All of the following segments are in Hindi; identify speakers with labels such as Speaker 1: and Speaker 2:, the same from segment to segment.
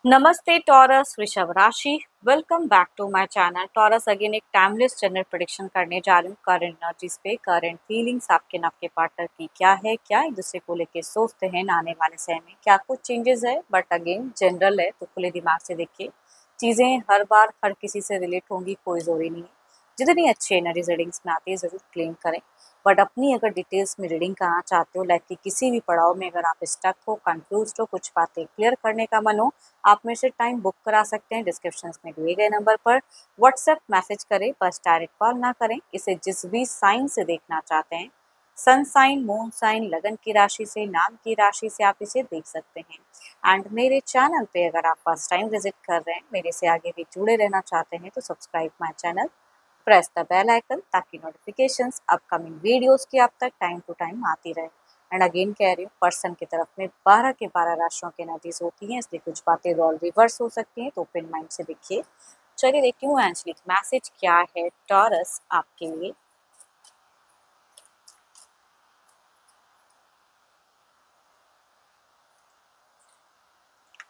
Speaker 1: नमस्ते टॉरस वृषभ राशि। Welcome back to my channel Taurus. Again एक टाइमलेस जनरल प्रेडिक्शन करने जा रही हूँ करंट एनर्जीज पे। करंट फीलिंग्स आपके न आपके पार्टनर की क्या है, क्या एक दूसरे को लेके सोचते हैं आने वाले समय में, क्या कुछ चेंजेस है। बट अगेन जनरल है तो खुले दिमाग से देखिए। चीज़ें हर बार हर किसी से रिलेट होंगी, कोई ज़रूरी नहीं है। जितनी अच्छी एनर्जीज रीडिंग्स में आती है ज़रूर क्लेम करें। बट अपनी अगर डिटेल्स में रीडिंग कराना चाहते हो, लाइक कि किसी भी पड़ाव में अगर आप स्टक हो, कंफ्यूज हो, कुछ बातें क्लियर करने का मन हो, आप मेरे से टाइम बुक करा सकते हैं। डिस्क्रिप्शन में दिए गए नंबर पर व्हाट्सएप मैसेज करें, बस डायरेक्ट कॉल ना करें। इसे जिस भी साइन से देखना चाहते हैं, सन साइन, मून साइन, लगन की राशि से, नाम की राशि से आप इसे देख सकते हैं। एंड मेरे चैनल पे अगर आप फर्स्ट टाइम विजिट कर रहे हैं, मेरे से आगे भी जुड़े रहना चाहते हैं, तो subscribe my channel, press the bell icon, ताकि नोटिफिकेशंस अपकमिंग वीडियोस की आप तक टाइम टू टाइम आती रहे। एंड अगेन कह रही हूँ, पर्सन की तरफ में 12 के 12 राशियों की एनर्जीज होती हैं, इसलिए कुछ बातें रोल रिवर्स हो सकती हैं, तो ओपन माइंड से देखिए। चलिए देखती हूँ एंजलिक मैसेज क्या है टॉरस आपके लिए।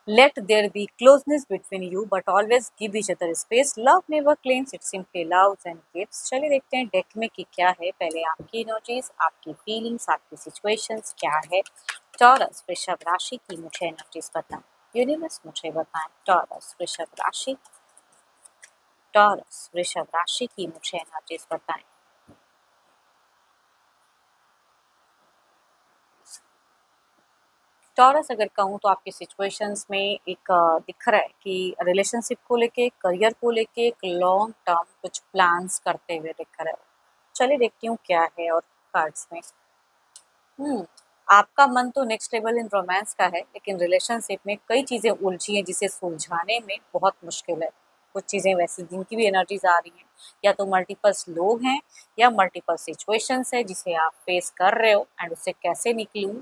Speaker 1: Let there be closeness between you, but always give each other space. Love never claims, it simply loves and gives. चलिए देखते हैं डेक में की क्या है। पहले आपकी एनर्जीज, आपकी फीलिंग्स, आपकी सिचुएशंस क्या है। टॉरस वृषभ राशि की मुझे एनर्जीज बताएं। यूनिवर्स मुझे बताएं। टॉरस वृषभ राशि, टॉरस वृषभ राशि की मुझे एनर्जीज बताएं। टॉरस अगर कहूँ तो आपकी सिचुएशंस में एक दिख रहा है कि रिलेशनशिप को लेके, करियर को लेके एक लॉन्ग टर्म कुछ प्लान्स करते हुए दिख रहा है। चलिए देखती हूँ क्या है और कार्ड्स में। हम्म आपका मन तो नेक्स्ट लेवल इन रोमांस का है, लेकिन रिलेशनशिप में कई चीजें उलझी हैं जिसे सुलझाने में बहुत मुश्किल है। कुछ चीजें वैसी जिनकी भी एनर्जीज आ रही हैं, या तो मल्टीपल्स लोग हैं या मल्टीपल सिचुएशंस है जिसे आप फेस कर रहे हो, एंड उससे कैसे निकलूं,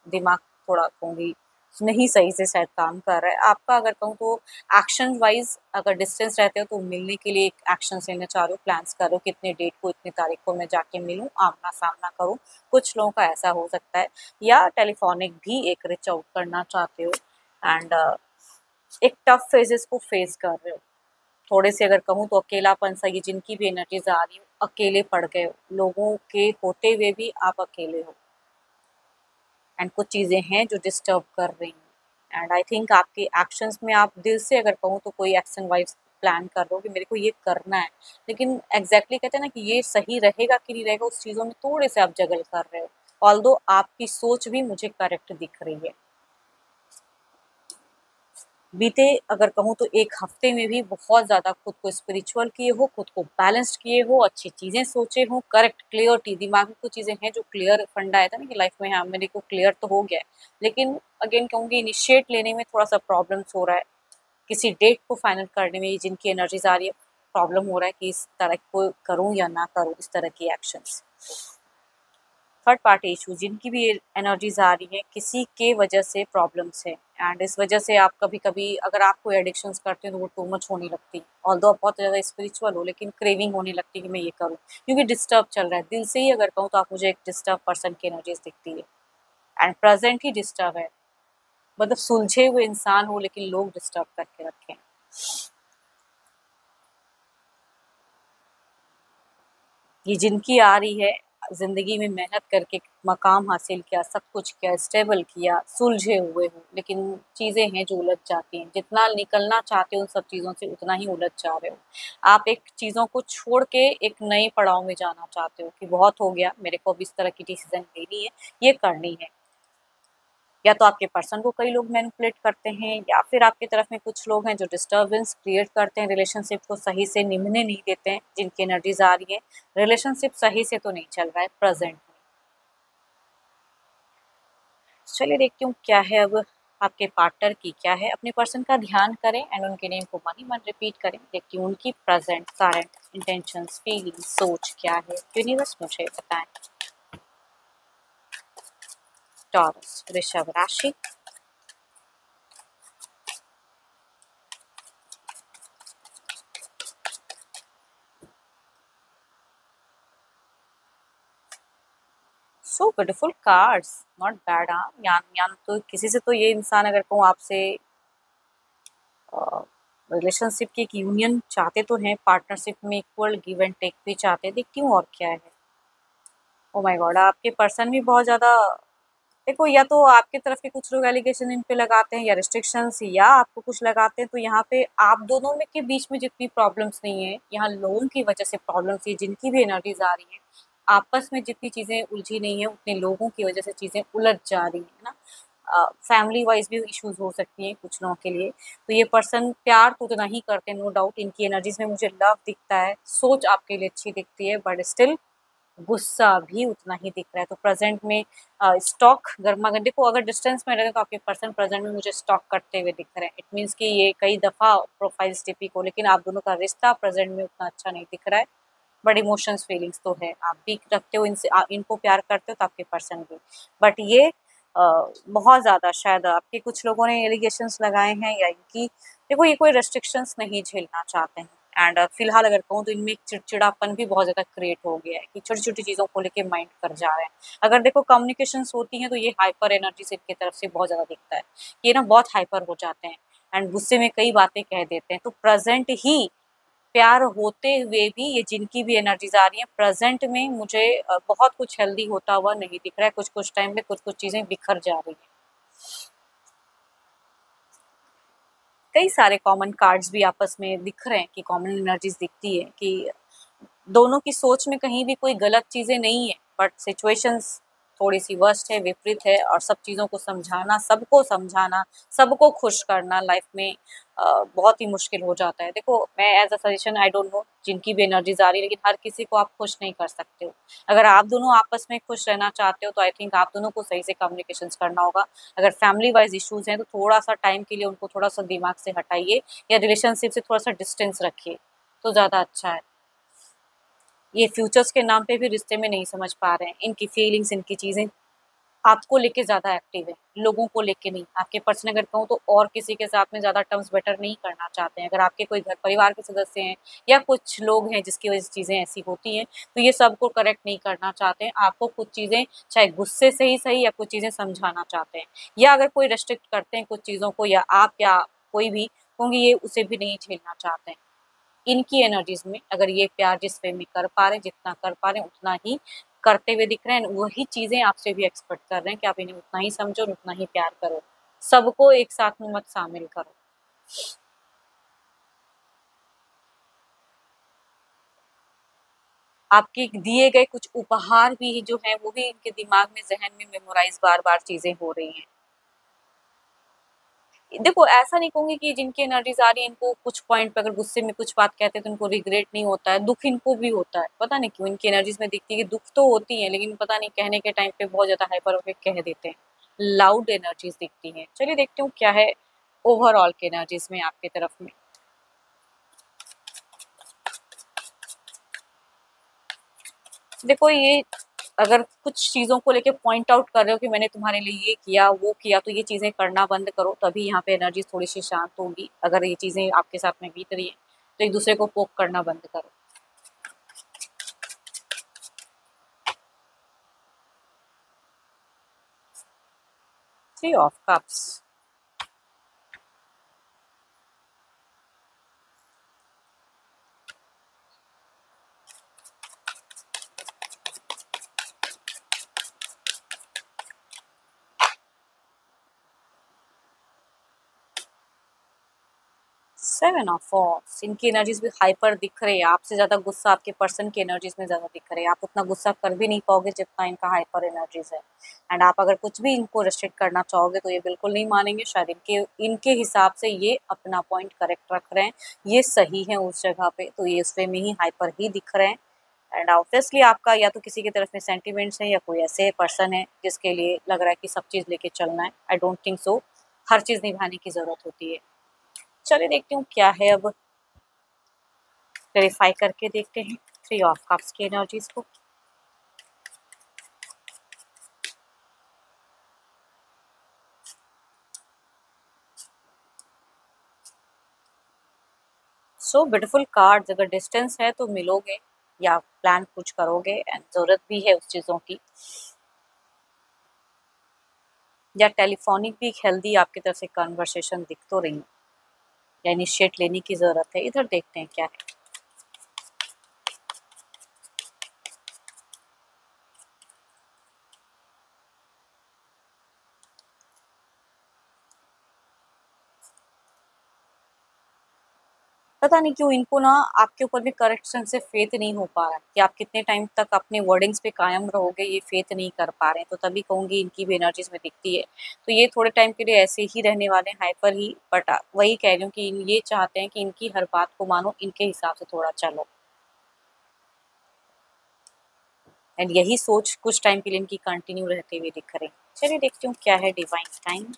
Speaker 1: दिमाग थोड़ा कहूँगी नहीं सही से शायद काम कर रहा है आपका। अगर कहूँ तो एक्शन वाइज अगर डिस्टेंस रहते हो तो मिलने के लिए एक एक्शन लेना चाह रहे हो, प्लान्स करो कितने डेट को, इतनी तारीख को मैं जाके मिलूँ, आमना सामना करूँ। कुछ लोगों का ऐसा हो सकता है, या टेलीफोनिक भी एक रीच आउट करना चाहते हो। एंड एक टफ फेजेस को फेस कर रहे हो। थोड़े से अगर कहूँ तो अकेलापन सा, ये जिनकी भी एनर्जीज आ रही हो, अकेले पड़ गए हो, लोगों के होते हुए भी आप अकेले हो। एंड कुछ चीज़ें हैं जो डिस्टर्ब कर रही हैं। एंड आई थिंक आपके एक्शंस में आप दिल से अगर कहूँ तो कोई एक्शन वाइज प्लान कर रहे हो कि मेरे को ये करना है, लेकिन एग्जैक्टली कहते हैं ना कि ये सही रहेगा कि नहीं रहेगा, उस चीज़ों में थोड़े से आप जगल कर रहे हो। ऑल्दो आपकी सोच भी मुझे करेक्ट दिख रही है। बीते अगर कहूँ तो एक हफ्ते में भी बहुत ज़्यादा खुद को स्पिरिचुअल किए हो, खुद को बैलेंस्ड किए हो, अच्छी चीज़ें सोचे हो, करेक्ट क्लियरिटी दिमाग में कुछ चीज़ें हैं जो क्लियर फंडा आया था ना कि लाइफ में, हाँ मेरे को क्लियर तो हो गया है, लेकिन अगेन कहूँगी इनिशिएट लेने में थोड़ा सा प्रॉब्लम्स हो रहा है। किसी डेट को फाइनल करने में जिनकी एनर्जीज आ रही है, प्रॉब्लम हो रहा है कि इस तरह को करूँ या ना करूँ, इस तरह की एक्शंस। थर्ड पार्टी इशू जिनकी भी एनर्जीज आ रही है, किसी के वजह से प्रॉब्लम्स है। एंड इस वजह से आप कभी कभी अगर आप कोई एडिक्शंस करते हो तो वो टू मच होने लगती है। ऑल्दो आप बहुत ज़्यादा स्पिरिचुअल हो, लेकिन क्रेविंग होने लगती है कि मैं ये करूँ, क्योंकि डिस्टर्ब चल रहा है दिल से ही अगर कहूँ तो आप मुझे एक डिस्टर्ब पर्सन की एनर्जीज दिखती है। एंड प्रेजेंट ही डिस्टर्ब है, मतलब सुलझे हुए इंसान हो लेकिन लोग डिस्टर्ब करके रखे हैं। ये जिनकी आ रही है, ज़िंदगी में मेहनत करके मकाम हासिल किया, सब कुछ किया, स्टेबल किया, सुलझे हुए हो, लेकिन चीज़ें हैं जो उलझ जाती हैं। जितना निकलना चाहते हो उन सब चीज़ों से, उतना ही उलझ जा रहे हो। आप एक चीज़ों को छोड़ के एक नए पड़ाव में जाना चाहते हो कि बहुत हो गया, मेरे को अब इस तरह की डिसीज़न लेनी है, ये करनी है। या तो आपके पर्सन को कई लोग मैनिपुलेट करते हैं, या फिर आपकी तरफ में कुछ लोग हैं जो डिस्टर्बेंस क्रिएट करते हैं, रिलेशनशिप को सही से निभने नहीं देते हैं, जिनकी एनर्जीज आ रही है। रिलेशनशिप सही से तो नहीं चल रहा है प्रेजेंट में। चलिए देखती हूँ क्या है अब आपके पार्टनर की क्या है। अपने पर्सन का ध्यान करें एंड उनके नेम को मन ही मन रिपीट करें। देखती हूँ उनकी प्रेजेंट करंट इंटेंशंस, फीलिंग, सोच क्या है। यूनिवर्स मुझे बताएं। टॉरस वृषभ राशि, so beautiful cards, not bad. हाँ यान यान तो किसी से तो ये इंसान अगर कहूँ आपसे रिलेशनशिप की एक यूनियन चाहते तो हैं, पार्टनरशिप में इक्वल गिव एंड टेक भी चाहते हैं। देखती हूँ और क्या है। ओ माय गॉड, आपके पर्सन भी बहुत ज़्यादा, देखो या तो आपकी तरफ के कुछ लोग एलिगेशन इन पे लगाते हैं या रिस्ट्रिक्शंस या आपको कुछ लगाते हैं, तो यहाँ पे आप दोनों में के बीच में जितनी प्रॉब्लम्स नहीं है, यहाँ लोगों की वजह से प्रॉब्लम्स है, जिनकी भी एनर्जीज आ रही है, आपस में जितनी चीज़ें उलझी नहीं है उतने लोगों की वजह से चीज़ें उलझ जा रही है ना। फैमिली वाइज भी इश्यूज हो सकती हैं कुछ लोगों के लिए। तो ये पर्सन प्यार तो उतना ही करते हैं, नो डाउट, इनकी एनर्जीज में मुझे लव दिखता है, सोच आपके लिए अच्छी दिखती है, बट स्टिल गुस्सा भी उतना ही दिख रहा है। तो प्रेजेंट में स्टॉक गर्मा गर्म, देखो अगर डिस्टेंस में रहे तो आपके पर्सन प्रेजेंट में मुझे स्टॉक करते हुए दिख रहे हैं। इट मीन्स कि ये कई दफ़ा प्रोफाइल टिपिक हो, लेकिन आप दोनों का रिश्ता प्रेजेंट में उतना अच्छा नहीं दिख रहा है। बट इमोशंस फीलिंग्स तो है, आप भी रखते हो इनसे, इनको प्यार करते हो तो आपके पर्सन भी। बट ये बहुत ज़्यादा शायद आपके कुछ लोगों ने एलिगेशंस लगाए हैं या इनकी, देखो ये कोई रेस्ट्रिक्शंस नहीं झेलना चाहते हैं। एंड फिलहाल अगर कहूँ तो इनमें एक चिड़चिड़ापन भी बहुत ज़्यादा क्रिएट हो गया है कि छोटी छोटी चीज़ों को लेके माइंड कर जा रहे हैं। अगर देखो कम्युनिकेशंस होती हैं तो ये हाइपर एनर्जी से इनकी तरफ से बहुत ज़्यादा दिखता है, ये ना बहुत हाइपर हो जाते हैं एंड गुस्से में कई बातें कह देते हैं। तो प्रेजेंट ही प्यार होते हुए भी ये जिनकी भी एनर्जीज आ रही हैं प्रेजेंट में मुझे बहुत कुछ हेल्दी होता हुआ नहीं दिख रहा है। कुछ कुछ टाइम में कुछ कुछ चीज़ें बिखर जा रही हैं। कई सारे कॉमन कार्ड्स भी आपस में दिख रहे हैं कि कॉमन एनर्जीज दिखती है कि दोनों की सोच में कहीं भी कोई गलत चीज़ें नहीं है, बट सिचुएशंस थोड़ी-सी वर्स्ट है, विपरीत है और सब चीज़ों को समझाना, सबको खुश करना लाइफ में बहुत ही मुश्किल हो जाता है। देखो मैं as a suggestion, I don't know जिनकी भी एनर्जीज़ आ रही है, लेकिन हर किसी को आप खुश नहीं कर सकते हो। अगर आप दोनों आपस में खुश रहना चाहते हो तो आई थिंक आप दोनों को सही से कम्युनिकेशंस करना होगा। अगर फैमिली वाइज़ इश्यूज़ हैं तो थोड़ा-सा टाइम के लिए उनको थोड़ा-सा दिमाग से हटाइए या रिलेशनशिप से थोड़ा-सा डिस्टेंस रखिए, तो ज़्यादा अच्छा है। ये फ्यूचर्स के नाम पे भी रिश्ते में नहीं समझ पा रहे हैं। इनकी फीलिंग्स, इनकी चीज़ें आपको लेके ज़्यादा एक्टिव है, लोगों को लेके नहीं। आपके पर्सन अगर कहूँ तो और किसी के साथ में ज़्यादा टर्म्स बेटर नहीं करना चाहते हैं। अगर आपके कोई घर परिवार के सदस्य हैं या कुछ लोग हैं जिसकी वज़ह से चीज़ें ऐसी होती हैं, तो ये सबको करेक्ट नहीं करना चाहते हैं। आपको कुछ चीज़ें चाहे गुस्से से ही सही या कुछ चीज़ें समझाना चाहते हैं। या अगर कोई रिस्ट्रिक्ट करते हैं कुछ चीज़ों को या आप या कोई भी, क्योंकि ये उसे भी नहीं झेलना चाहते हैं। इनकी एनर्जीज में अगर ये प्यार जिस वे में कर पा रहे हैं, जितना कर पा रहे हैं उतना ही करते हुए दिख रहे हैं, वही चीज़ें आपसे भी एक्सपेक्ट कर रहे हैं कि आप इन्हें उतना ही समझो और उतना ही प्यार करो। सबको एक साथ में मत शामिल करो। आपके दिए गए कुछ उपहार भी जो हैं वो भी इनके दिमाग में, ज़हन में मेमोराइज़ बार-बार चीज़ें हो रही हैं। देखो ऐसा नहीं कहूँगी कि जिनकी एनर्जीज़ आ रही है इनको कुछ पॉइंट पे अगर गुस्से में कुछ बात कहते हैं तो इनको रिग्रेट नहीं होता है, दुःख इनको भी होता है। पता नहीं क्यों इनकी एनर्जीज़ में दिखती है कि दुःख तो होती है, लेकिन पता नहीं कहने के टाइम पे बहुत ज़्यादा हाइपर होके कह देते हैं। लाउड एनर्जीज़ दिखती हैं। चलिए देखती हूँ क्या है ओवरऑल की एनर्जीज़ में आपकी तरफ में। देखो ये अगर कुछ चीज़ों को लेके पॉइंट आउट कर रहे हो कि मैंने तुम्हारे लिए ये किया, वो किया, तो ये चीज़ें करना बंद करो, तभी यहाँ पे एनर्जीज़ थोड़ी-सी शांत होंगी। अगर ये चीज़ें आपके साथ में बीत रही हैं, तो एक-दूसरे को पोक करना बंद करो। 3 of cups. Seven of wands, इनकी एनर्जीज भी हाइपर दिख रही है। आपसे ज़्यादा गुस्सा आपके पर्सन की एनर्जीज में ज़्यादा दिख रही है। आप उतना गुस्सा कर भी नहीं पाओगे जितना इनका हाइपर एनर्जीज है। एंड आप अगर कुछ भी इनको रिस्ट्रिक्ट करना चाहोगे तो ये बिल्कुल नहीं मानेंगे। शायद इनके इनके हिसाब से ये अपना पॉइंट करेक्ट रख रहे हैं, ये सही है उस जगह पे, तो ये इस वे में ही हाइपर ही दिख रहे हैं। एंड ऑब्वियसली आपका या तो किसी की तरफ में सेंटिमेंट्स हैं या कोई ऐसे पर्सन है जिसके लिए लग रहा है कि सब चीज़ लेके चलना है। आई डोंट थिंक सो, हर चीज़ निभाने की ज़रूरत होती है। चलिए देखती हूँ क्या है अब, वेरीफाई करके देखते हैं 3 ऑफ कप्स की एनर्जीज को। सो ब्यूटीफुल कार्ड्स, अगर डिस्टेंस है तो मिलोगे या प्लान कुछ करोगे एंड ज़रूरत भी है उस चीज़ों की, या टेलीफोनिक भी हेल्दी आपकी तरफ से कन्वर्सेशन दिख तो रही है। या इनिशिएट लेने की ज़रूरत है। इधर देखते हैं क्या है। पता नहीं क्यों इनको ना आपके ऊपर भी करेक्शन से फेथ नहीं हो पा रहा है कि आप कितने टाइम तक अपने वर्डिंग्स पे कायम रहोगे, ये फेथ नहीं कर पा रहे हैं। तो तभी कहूँगी इनकी भी एनर्जीज में दिखती है। तो ये थोड़े टाइम के लिए ऐसे ही रहने वाले हैं, हाइपर ही, बट वही कह रही हूँ कि ये चाहते हैं कि इनकी हर बात को मानो, इनके हिसाब से थोड़ा चलो। एंड यही सोच कुछ टाइम के लिए इनकी कंटिन्यू रहते हुए दिख रही है। चलिए देखती हूँ क्या है डिवाइन टाइम।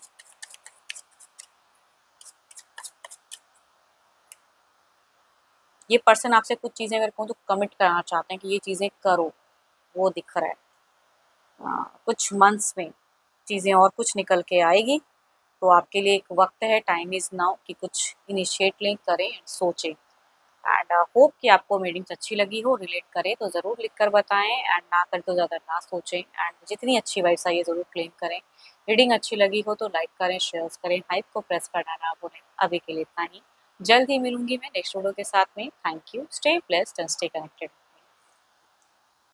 Speaker 1: ये पर्सन आपसे कुछ चीज़ें अगर कहूँ तो कमिट कराना चाहते हैं कि ये चीज़ें करो, वो दिख रहा है। कुछ मंथ्स में चीज़ें और कुछ निकल के आएगी। तो आपके लिए एक वक्त है, टाइम इज़ नाउ, कि कुछ इनिशिएट लें, करें, सोचें। एंड होप कि आपको मीटिंग्स अच्छी लगी हो, रिलेट करे तो ज़रूर लिख कर बताएं, एंड ना करे तो ज़्यादा ना सोचें, एंड जितनी अच्छी वाइब्स आई है ज़रूर क्लेम करें। रीडिंग अच्छी लगी हो तो लाइक करें, शेयर करें, हाइप को प्रेस करना ना भूलें। अभी के लिए इतना ही। जल्द ही मिलूंगी मैं नेक्स्ट वीडियो के साथ में। Thank you, stay blessed and stay connected.